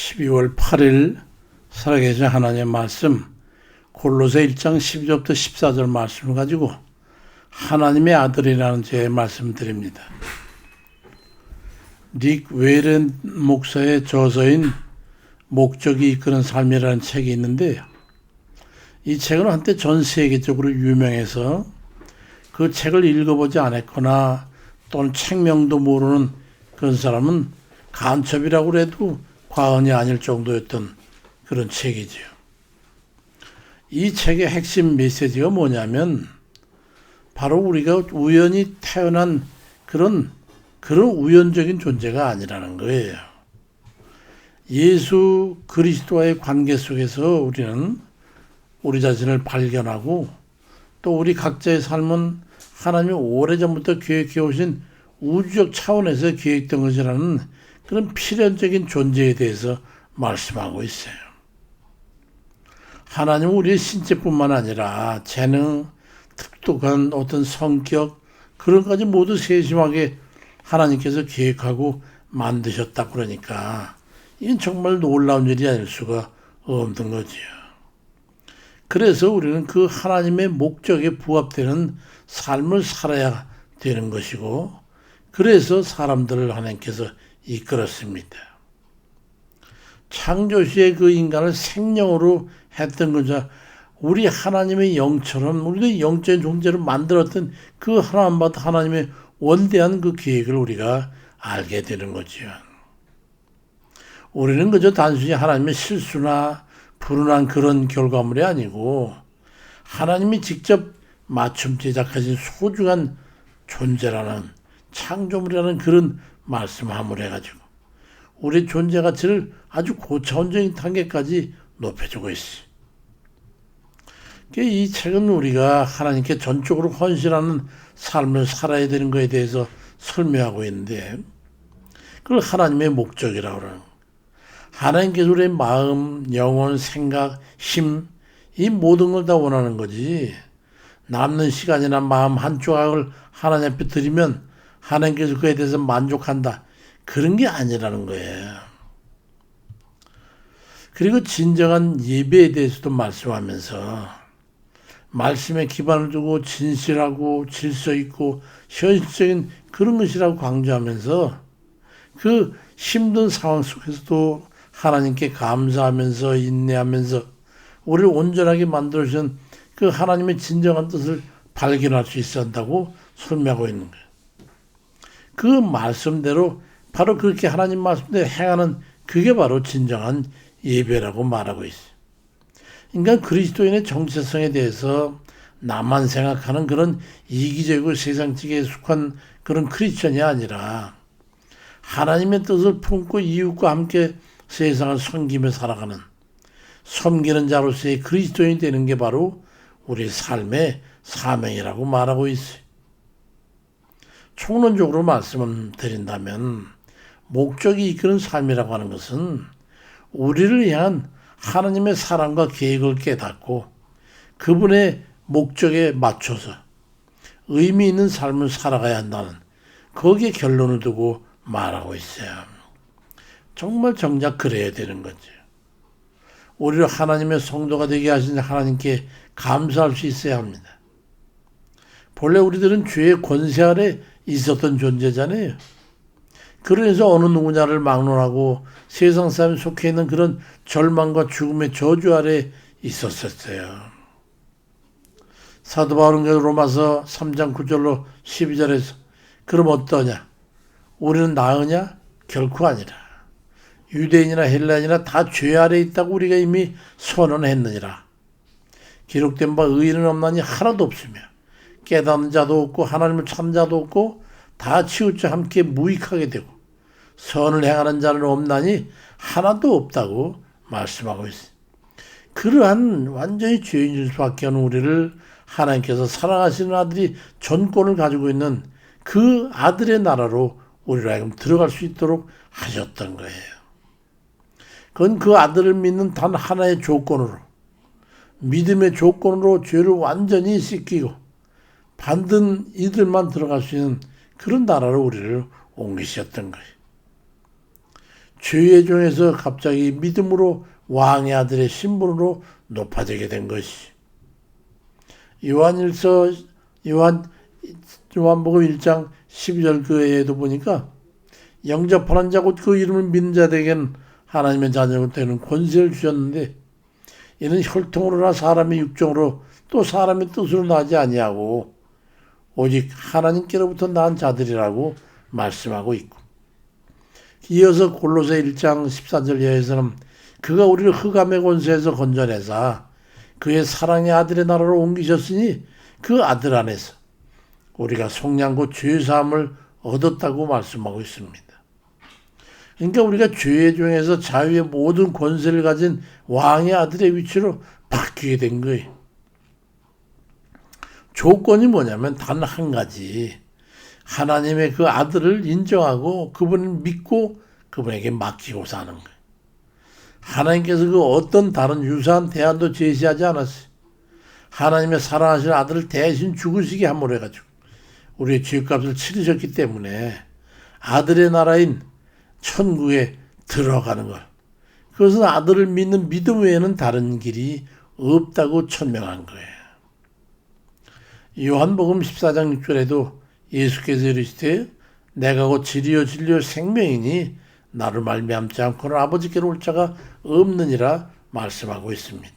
12월 8일 살아계신 하나님의 말씀 골로새 1장 12절부터 14절 말씀을 가지고 하나님의 아들이라는 제 말씀드립니다. 닉 웨렌 목사의 저서인 목적이 이끄는 삶이라는 책이 있는데요. 이 책은 한때 전 세계적으로 유명해서 그 책을 읽어보지 않았거나 또는 책명도 모르는 그런 사람은 간첩이라고 해도 과언이 아닐 정도였던 그런 책이지요. 이 책의 핵심 메시지가 뭐냐면 바로 우리가 우연히 태어난 그런 우연적인 존재가 아니라는 거예요. 예수 그리스도와의 관계 속에서 우리는 우리 자신을 발견하고 또 우리 각자의 삶은 하나님이 오래전부터 계획해 오신 우주적 차원에서 계획된 것이라는 그런 필연적인 존재에 대해서 말씀하고 있어요. 하나님은 우리의 신체뿐만 아니라 재능, 특독한 어떤 성격, 그런 것까지 모두 세심하게 하나님께서 계획하고 만드셨다 그러니까 이건 정말 놀라운 일이 아닐 수가 없는 거지요. 그래서 우리는 그 하나님의 목적에 부합되는 삶을 살아야 되는 것이고 그래서 사람들을 하나님께서 이끌었습니다. 창조시에 그 인간을 생명으로 했던 거죠. 우리 하나님의 영처럼 우리도 영적인 존재로 만들었던 그 하나님의 원대한 그 계획을 우리가 알게 되는 거죠. 우리는 그저 단순히 하나님의 실수나 불운한 그런 결과물이 아니고 하나님이 직접 맞춤 제작하신 소중한 존재라는 창조물이라는 그런 말씀함을 해가지고 우리 존재 가치를 아주 고차원적인 단계까지 높여주고 있어요. 이 책은 우리가 하나님께 전적으로 헌신하는 삶을 살아야 되는 것에 대해서 설명하고 있는데 그걸 하나님의 목적이라고 그러는 거예요. 하나님께서 우리의 마음, 영혼, 생각, 힘, 이 모든 걸 다 원하는 거지. 남는 시간이나 마음 한 조각을 하나님 앞에 드리면 하나님께서 그에 대해서 만족한다. 그런 게 아니라는 거예요. 그리고 진정한 예배에 대해서도 말씀하면서 말씀에 기반을 두고 진실하고 질서 있고 현실적인 그런 것이라고 강조하면서 그 힘든 상황 속에서도 하나님께 감사하면서 인내하면서 우리를 온전하게 만들어주신 그 하나님의 진정한 뜻을 발견할 수 있어야 한다고 설명하고 있는 거예요. 그 말씀대로 바로 그렇게 하나님 말씀대로 행하는 그게 바로 진정한 예배라고 말하고 있어요. 그러니까 그리스도인의 정체성에 대해서 나만 생각하는 그런 이기적이고 세상적에 속한 그런 크리스천이 아니라 하나님의 뜻을 품고 이웃과 함께 세상을 섬기며 살아가는 섬기는 자로서의 그리스도인이 되는 게 바로 우리 삶의 사명이라고 말하고 있어요. 총론적으로 말씀을 드린다면 목적이 이끄는 삶이라고 하는 것은 우리를 향한 하나님의 사랑과 계획을 깨닫고 그분의 목적에 맞춰서 의미 있는 삶을 살아가야 한다는 거기에 결론을 두고 말하고 있어요. 정말 정작 그래야 되는 거죠. 우리를 하나님의 성도가 되게 하신 하나님께 감사할 수 있어야 합니다. 본래 우리들은 죄의 권세 아래 있었던 존재잖아요. 그래서 어느 누구냐를 막론하고 세상 사람이 속해 있는 그런 절망과 죽음의 저주 아래 있었어요. 사도 바울은 로마서 3장 9절로 12절에서 그럼 어떠냐? 우리는 나으냐? 결코 아니라. 유대인이나 헬라인이나 다 죄 아래 있다고 우리가 이미 선언했느니라. 기록된 바 의인은 없나니 하나도 없으며 깨닫는 자도 없고 하나님을 찾는 자도 없고 다 치우쳐 함께 무익하게 되고 선을 행하는 자는 없나니 하나도 없다고 말씀하고 있어요. 그러한 완전히 죄인일 수밖에 없는 우리를 하나님께서 사랑하시는 아들이 전권을 가지고 있는 그 아들의 나라로 우리로 하여금 들어갈 수 있도록 하셨던 거예요. 그건 그 아들을 믿는 단 하나의 조건으로 믿음의 조건으로 죄를 완전히 씻기고 받은 이들만 들어갈 수 있는 그런 나라로 우리를 옮기셨던 거예요. 죄의 종에서 갑자기 믿음으로 왕의 아들의 신분으로 높아지게 된 것이. 요한복음 1장 12절 그 애에도 보니까 영접하는 자 곧 그 이름을 믿는 자에게는 하나님의 자녀가 되는 권세를 주셨는데 이는 혈통으로나 사람의 육정으로 또 사람의 뜻으로 나지 아니하고 오직 하나님께로부터 난 자들이라고 말씀하고 있고, 이어서 골로새 1장 14절 이하에서는 그가 우리를 흑암의 권세에서 건져내사 그의 사랑의 아들의 나라로 옮기셨으니 그 아들 안에서 우리가 속량고 죄사함을 얻었다고 말씀하고 있습니다. 그러니까 우리가 죄의 종에서 자유의 모든 권세를 가진 왕의 아들의 위치로 바뀌게 된 거예요. 조건이 뭐냐면 단 한 가지. 하나님의 그 아들을 인정하고 그분을 믿고 그분에게 맡기고 사는 거예요. 하나님께서 그 어떤 다른 유사한 대안도 제시하지 않았어요. 하나님의 사랑하시는 아들을 대신 죽으시게 함으로 해가지고 우리의 죄값을 치르셨기 때문에 아들의 나라인 천국에 들어가는 것. 그것은 아들을 믿는 믿음 외에는 다른 길이 없다고 천명한 거예요. 요한복음 14장 6절에도 예수께서 이르시되 내가 곧 진리요 진리요 생명이니 나를 말미암지 않고는 아버지께로 올 자가 없느니라 말씀하고 있습니다.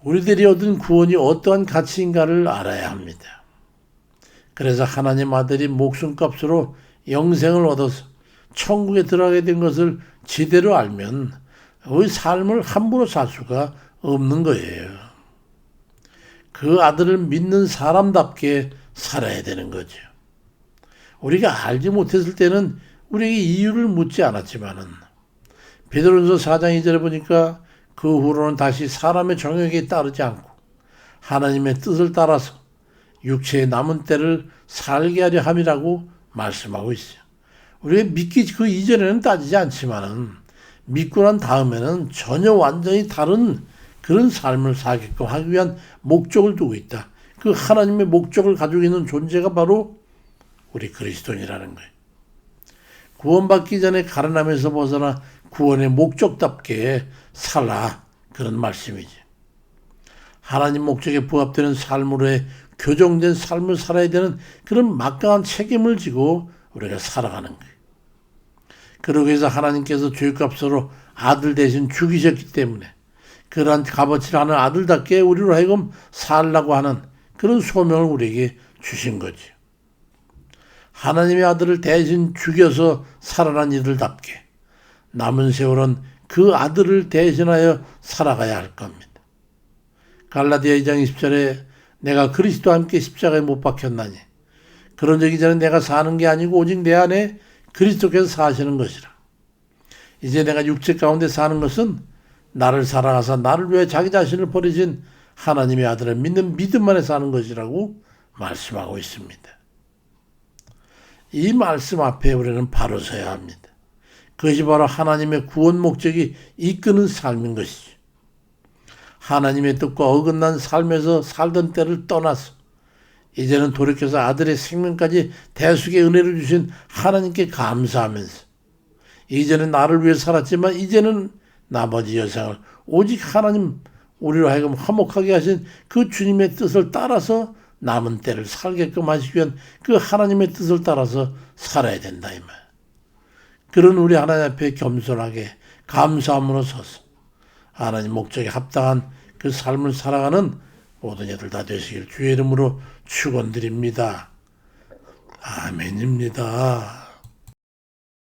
우리들이 얻은 구원이 어떠한 가치인가를 알아야 합니다. 그래서 하나님 아들이 목숨값으로 영생을 얻어서 천국에 들어가게 된 것을 제대로 알면 우리 삶을 함부로 살 수가 없는 거예요. 그 아들을 믿는 사람답게 살아야 되는 거죠. 우리가 알지 못했을 때는 우리에게 이유를 묻지 않았지만은 베드로전서 4장 2절에 보니까 그 후로는 다시 사람의 정욕에 따르지 않고 하나님의 뜻을 따라서 육체의 남은 때를 살게 하려 함이라고 말씀하고 있어요. 우리가 믿기 그 이전에는 따지지 않지만은 믿고 난 다음에는 전혀 완전히 다른 그런 삶을 살게끔 하기 위한 목적을 두고 있다. 그 하나님의 목적을 가지고 있는 존재가 바로 우리 그리스도인이라는 거예요. 구원받기 전에 가련함에서 벗어나 구원의 목적답게 살라, 그런 말씀이지. 하나님 목적에 부합되는 삶으로의 교정된 삶을 살아야 되는 그런 막강한 책임을 지고 우리가 살아가는 거예요. 그러기 위해서 하나님께서 죄값으로 아들 대신 죽이셨기 때문에 그러한 값어치를 하는 아들답게 우리로 하여금 살라고 하는 그런 소명을 우리에게 주신 거죠. 하나님의 아들을 대신 죽여서 살아난 이들답게 남은 세월은 그 아들을 대신하여 살아가야 할 겁니다. 갈라디아 2장 20절에 내가 그리스도와 함께 십자가에 못 박혔나니 그런 적이 전에 내가 사는 게 아니고 오직 내 안에 그리스도께서 사시는 것이라. 이제 내가 육체 가운데 사는 것은 나를 사랑하사 나를 위해 자기 자신을 버리신 하나님의 아들을 믿는 믿음 안에 사는 것이라고 말씀하고 있습니다. 이 말씀 앞에 우리는 바로 서야 합니다. 그것이 바로 하나님의 구원 목적이 이끄는 삶인 것이죠. 하나님의 뜻과 어긋난 삶에서 살던 때를 떠나서 이제는 돌이켜서 아들의 생명까지 대속의 은혜를 주신 하나님께 감사하면서 이제는 나를 위해 살았지만 이제는 나머지 여생을 오직 하나님 우리로 하여금 화목하게 하신 그 주님의 뜻을 따라서 남은 때를 살게끔 하시기 위한 그 하나님의 뜻을 따라서 살아야 된다 이 말. 그런 우리 하나님 앞에 겸손하게 감사함으로 서서 하나님 목적에 합당한 그 삶을 살아가는 모든 이들 다 되시길 주의 이름으로 축원드립니다. 아멘입니다.